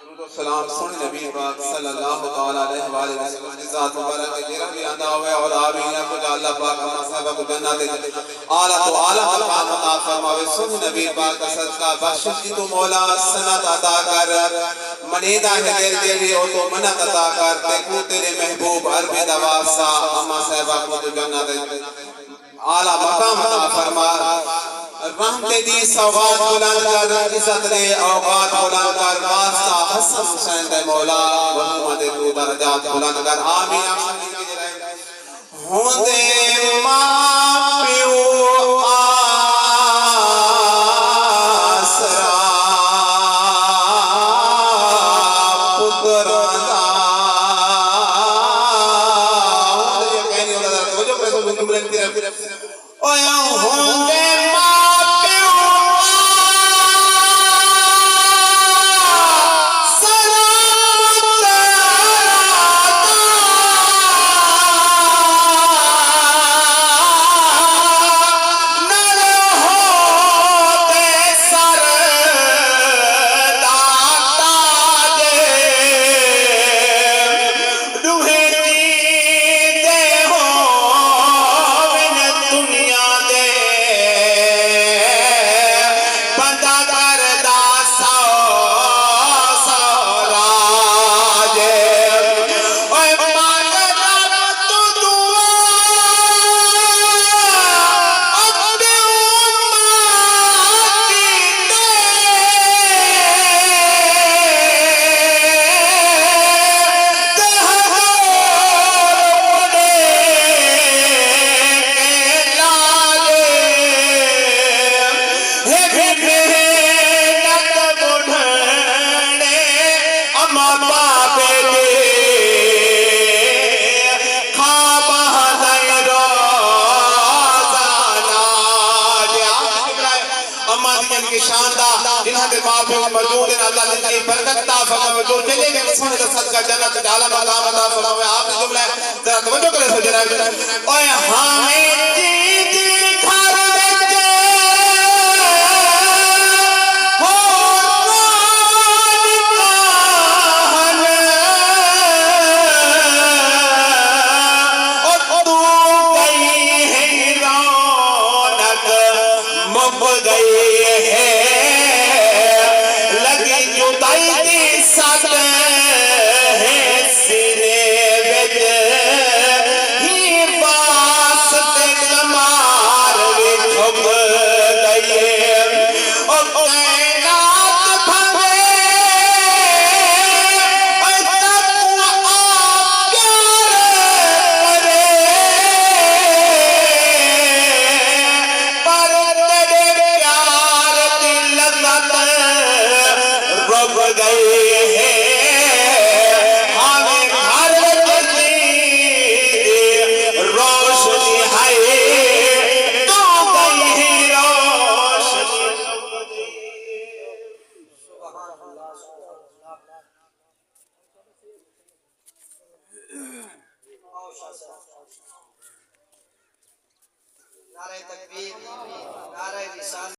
सलाम सुन नबी पाक सल्लल्लाहु तआला अलैहि वसल्लम की जात मुबारक है। मेरा भी आना हुआ और आप ही ना कुछ अल्लाह पाक हम साहब को जन्नत दे आला तो आला मकाम अता फरमावे। सुन नबी पाक का सदका बख्शिश की तो मौला सनत अता कर मनीदा है दिल देवी ओ तो मन्नत अता कर ते को तेरे महबूब अरबी दवासा हम साहब को जन्नत दे आला मकाम अता फरमा। रहमते दी सौगात बुलंद कर इज्जत दे औकात बुलंद कर वास्ता हसन हुसैन दे मौला मोहम्मद तू दर्जात बुलंद कर आमीन। होंदे मां प्यो आसरा पुत्र दा होंदे कहनी होंदा तो जो पैसों में बुलंद ओए होंदे की शानदार जिन्हां माफी मौजूद है अल्लाह जिनकी बरकत ता फरमा जो चले गए सोने का सदका जन्नत का आला मकाम अता फरमावे। आपने जुमला जरा तवज्जो करे सो जनाब ओए हमें जी घर में हो और तू गई है रौनक मुक गई नारे तकबीर नारे निशान।